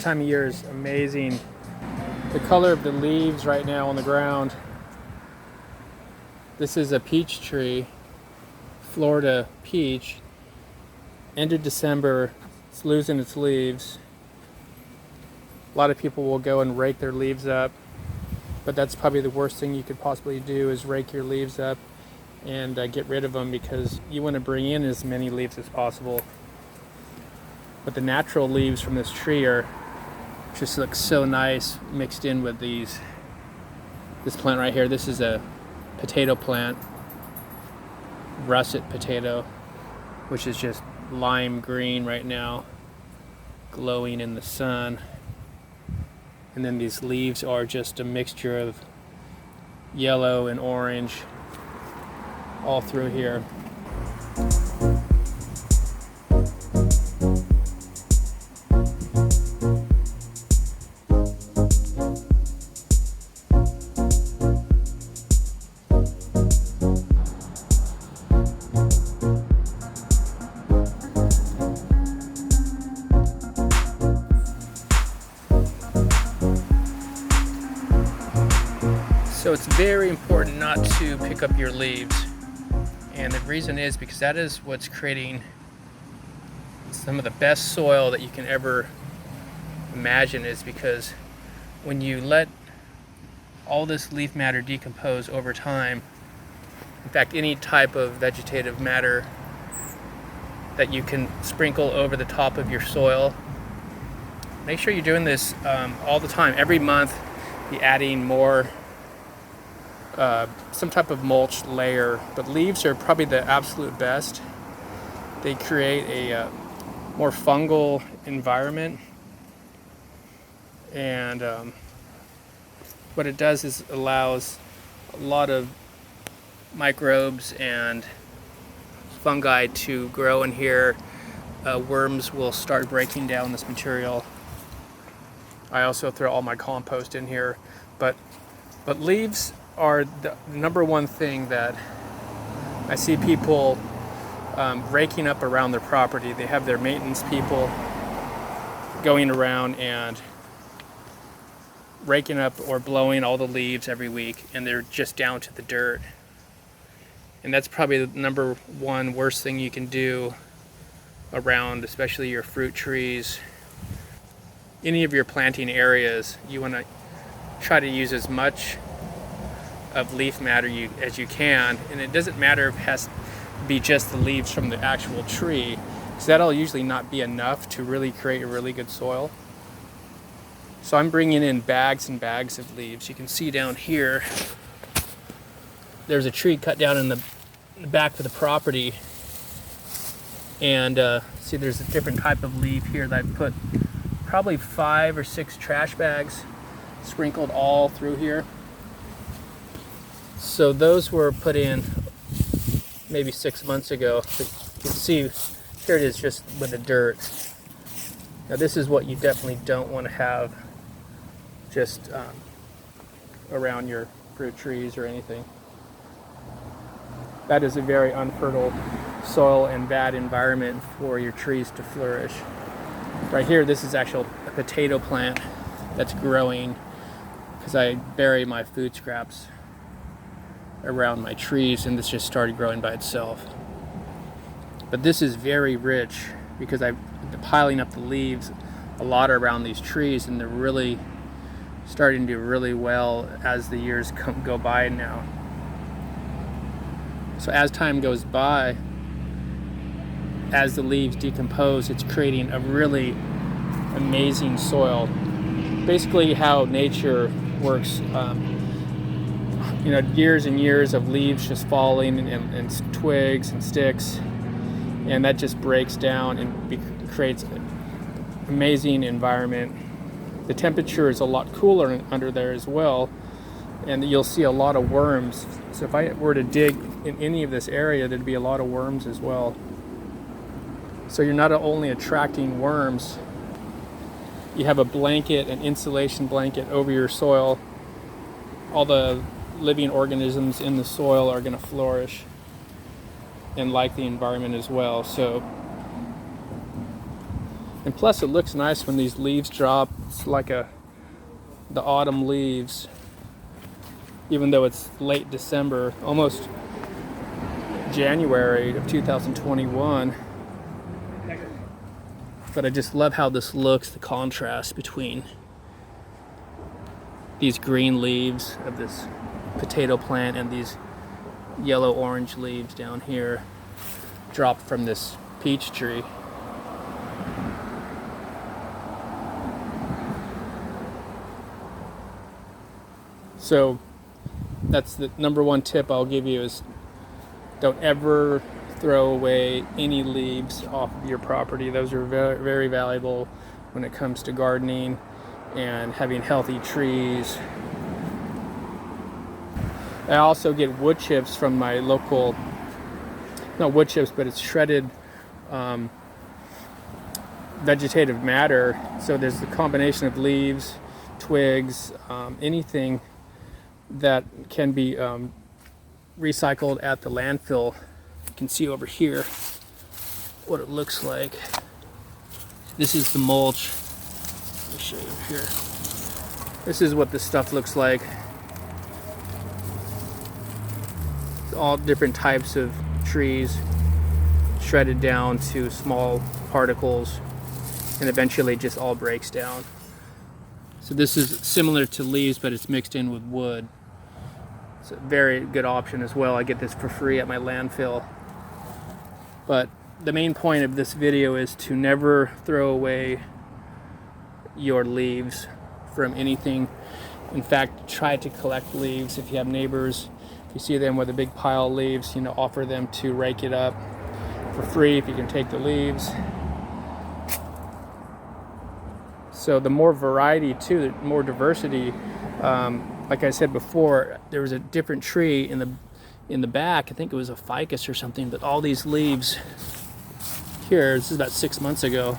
time of year is amazing. The color of the leaves right now on the ground. This is a peach tree, Florida peach. End of December, it's losing its leaves. A lot of people will go and rake their leaves up, but that's probably the worst thing you could possibly do is rake your leaves up and get rid of them, because you want to bring in as many leaves as possible. But the natural leaves from this tree are just look so nice mixed in with this plant right here. This is a potato plant, russet potato, which is just lime green right now, glowing in the sun. And then these leaves are just a mixture of yellow and orange all through here. So it's very important not to pick up your leaves. And the reason is because that is what's creating some of the best soil that you can ever imagine, is because when you let all this leaf matter decompose over time, in fact any type of vegetative matter that you can sprinkle over the top of your soil, make sure you're doing this all the time. Every month be adding more some type of mulch layer, but leaves are probably the absolute best. They create a more fungal environment, and what it does is allows a lot of microbes and fungi to grow in here. Worms will start breaking down this material. I also throw all my compost in here, but leaves are the number one thing that I see people raking up around their property. They have their maintenance people going around and raking up or blowing all the leaves every week, and they're just down to the dirt. And that's probably the number one worst thing you can do around, especially your fruit trees. Any of your planting areas, you want to try to use as much of leaf matter as you can, and it doesn't matter if it has to be just the leaves from the actual tree, because that'll usually not be enough to really create a really good soil. So I'm bringing in bags and bags of leaves. You can see down here there's a tree cut down in the back of the property, and see there's a different type of leaf here that I've put probably 5 or 6 trash bags sprinkled all through here. So those were put in maybe 6 months ago. But you can see here it is just with the dirt. Now this is what you definitely don't want to have just around your fruit trees or anything. That is a very unfertile soil and bad environment for your trees to flourish. Right here, this is actually a potato plant that's growing because I bury my food scraps around my trees, and this just started growing by itself. But this is very rich because I've been piling up the leaves a lot around these trees, and they're really starting to do really well as the years go by now. So as time goes by, as the leaves decompose, it's creating a really amazing soil. Basically how nature works. Years and years of leaves just falling and twigs and sticks, and that just breaks down and creates an amazing environment. The temperature is a lot cooler under there as well, and you'll see a lot of worms. So if I were to dig in any of this area, there'd be a lot of worms as well. So you're not only attracting worms, you have a blanket, an insulation blanket over your soil. All the living organisms in the soil are going to flourish and like the environment as well. So And plus it looks nice when these leaves drop. It's like the autumn leaves, even though it's late December, almost January of 2021. But I just love how this looks, the contrast between these green leaves of this potato plant and these yellow orange leaves down here dropped from this peach tree. So that's the number one tip I'll give you, is don't ever throw away any leaves off of your property. Those are very, very valuable when it comes to gardening and having healthy trees. I also get wood chips from my local, not wood chips, but it's shredded vegetative matter. So there's a combination of leaves, twigs, anything that can be recycled at the landfill. You can see over here what it looks like. This is the mulch. Let me show you here. This is what this stuff looks like. All different types of trees shredded down to small particles, and eventually just all breaks down. So this is similar to leaves, but it's mixed in with wood. It's a very good option as well. I get this for free at my landfill. But the main point of this video is to never throw away your leaves from anything. In fact, try to collect leaves. If you have neighbors, if you see them with a big pile of leaves, offer them to rake it up for free if you can take the leaves. So the more variety too, the more diversity. Like I said before, there was a different tree in the back. I think it was a ficus or something, but all these leaves here, this is about 6 months ago.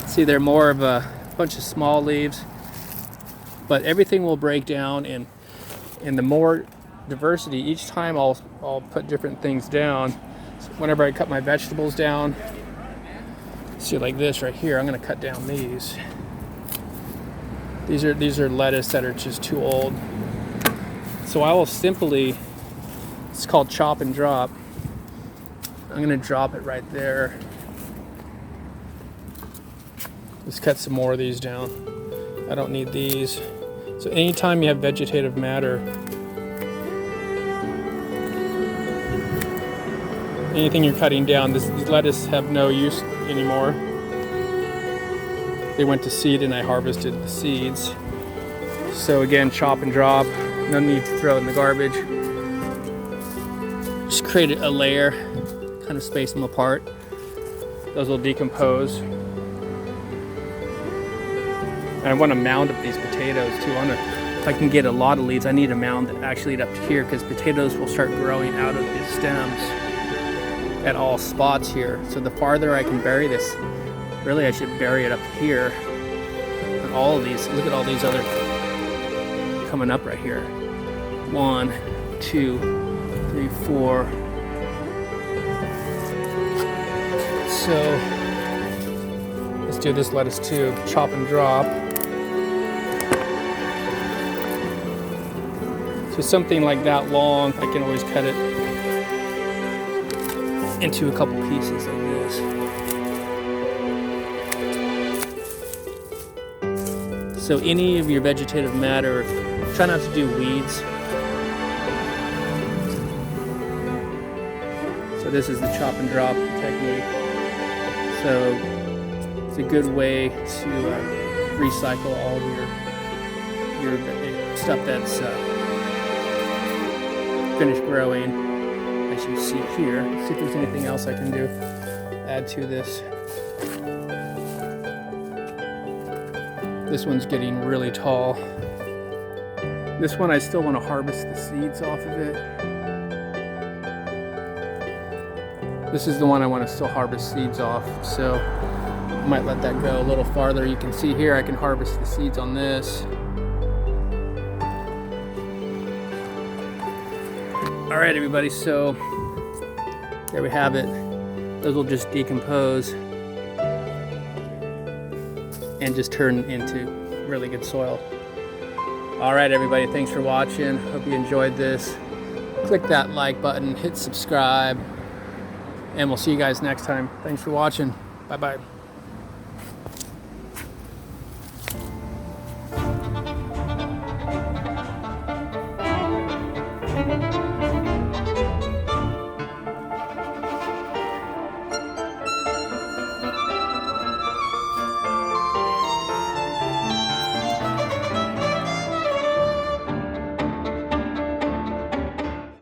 See, they're more of a bunch of small leaves, but everything will break down, and the more diversity, each time I'll put different things down. So whenever I cut my vegetables down, see, like this right here, I'm going to cut down these. These are lettuce that are just too old. So I will simply, it's called chop and drop. I'm going to drop it right there. Let's cut some more of these down. I don't need these. So anytime you have vegetative matter, anything you're cutting down, these lettuce have no use anymore. They went to seed and I harvested the seeds. So again, chop and drop. No need to throw it in the garbage. Just create a layer, kind of space them apart. Those will decompose. And I want to mound up these potatoes too. If I can get a lot of leaves, I need a mound that actually up to here, because potatoes will start growing out of the stems at all spots here. So the farther I can bury this, really I should bury it up here. And all of these, look at all these other coming up right here. 1, 2, 3, 4. So let's do this lettuce too. Chop and drop. So something like that long, I can always cut it into a couple pieces like this. So any of your vegetative matter, try not to do weeds. So this is the chop and drop technique. So it's a good way to recycle all of your stuff that's finished growing, as you see here. Let's see if there's anything else I can do, add to this. This one's getting really tall. This one I still want to harvest the seeds off of it. This is the one I want to still harvest seeds off, so I might let that go a little farther. You can see here I can harvest the seeds on this. All right, everybody, so there we have it. those will just decompose and just turn into really good soil. All right, everybody, thanks for watching. Hope you enjoyed this. Click that like button, hit subscribe, and we'll see you guys next time. Thanks for watching. Bye-bye.